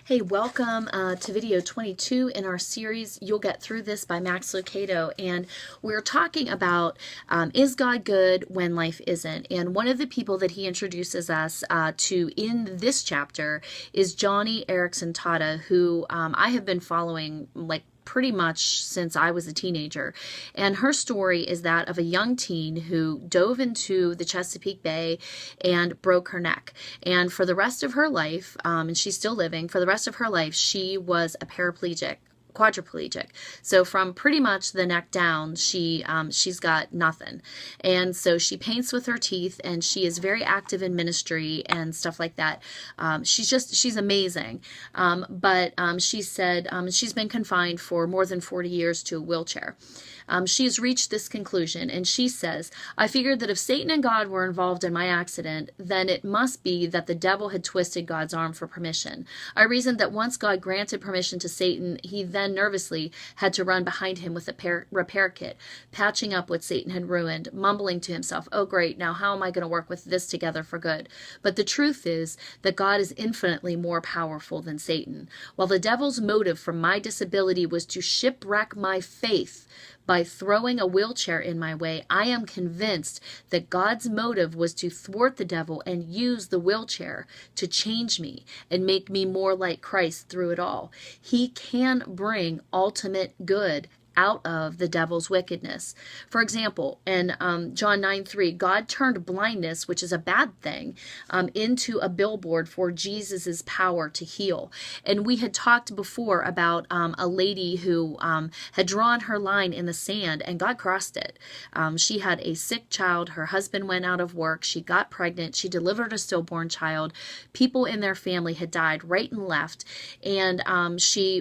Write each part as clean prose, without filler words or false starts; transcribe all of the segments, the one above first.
Hey, welcome to video 22 in our series, You'll Get Through This by Max Lucado. And we're talking about, is God good when life isn't? And one of the people that he introduces us to in this chapter is Joni Eareckson Tada, who I have been following pretty much since I was a teenager. And her story is that of a young teen who dove into the Chesapeake Bay and broke her neck. And for the rest of her life, and she's still living, for the rest of her life, she was a quadriplegic. So from pretty much the neck down, she's got nothing. And so she paints with her teeth, and she is very active in ministry and stuff like that. She's amazing. But she said she's been confined for more than 40 years to a wheelchair. She has reached this conclusion, and she says, I figured that if Satan and God were involved in my accident, then it must be that the devil had twisted God's arm for permission. I reasoned that once God granted permission to Satan, he then nervously had to run behind him with a repair kit, patching up what Satan had ruined, mumbling to himself, oh great, now how am I going to work with this together for good? But the truth is that God is infinitely more powerful than Satan. While the devil's motive for my disability was to shipwreck my faith by throwing a wheelchair in my way, I am convinced that God's motive was to thwart the devil and use the wheelchair to change me and make me more like Christ through it all. He can bring ultimate good out of the devil's wickedness. For example, in John 9:3, God turned blindness, which is a bad thing, into a billboard for Jesus's power to heal. And we had talked before about a lady who had drawn her line in the sand, and God crossed it. She had a sick child. Her husband went out of work. She got pregnant. She delivered a stillborn child. People in their family had died right and left. And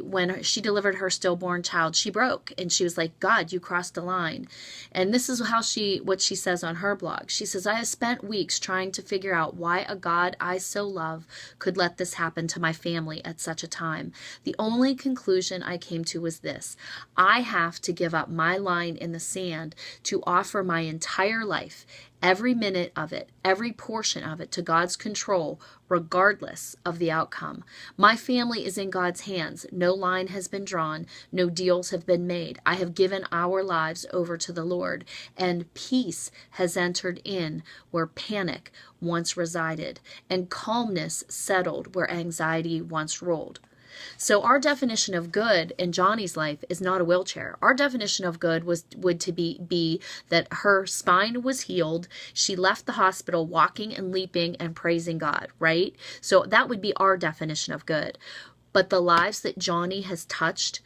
when she delivered her stillborn child, she broke. And she was like, God, you crossed the line. And this is what she says on her blog. She says, I have spent weeks trying to figure out why a God I so love could let this happen to my family at such a time. The only conclusion I came to was this: I have to give up my line in the sand to offer my entire life, every minute of it, every portion of it, to God's control, regardless of the outcome. My family is in God's hands. No line has been drawn. No deals have been made. I have given our lives over to the Lord, and peace has entered in where panic once resided, and calmness settled where anxiety once ruled. So our definition of good in Johnny's life is not a wheelchair. Our definition of good would be that her spine was healed. She left the hospital walking and leaping and praising God, right? So that would be our definition of good. But the lives that Johnny has touched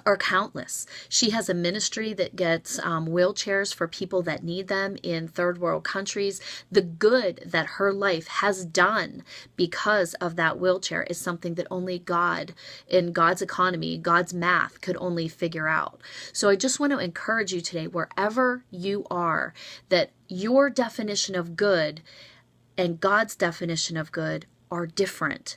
are countless. She has a ministry that gets wheelchairs for people that need them in third world countries. The good that her life has done because of that wheelchair is something that only God, in God's economy, God's math, could only figure out. So I just want to encourage you today, wherever you are, that your definition of good and God's definition of good are different.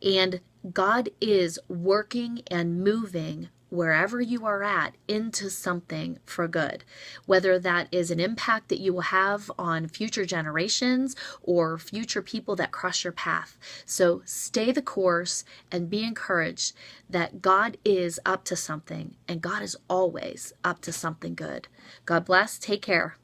And God is working and moving wherever you are at into something for good, whether that is an impact that you will have on future generations or future people that cross your path. So stay the course and be encouraged that God is up to something, and God is always up to something good. God bless. Take care.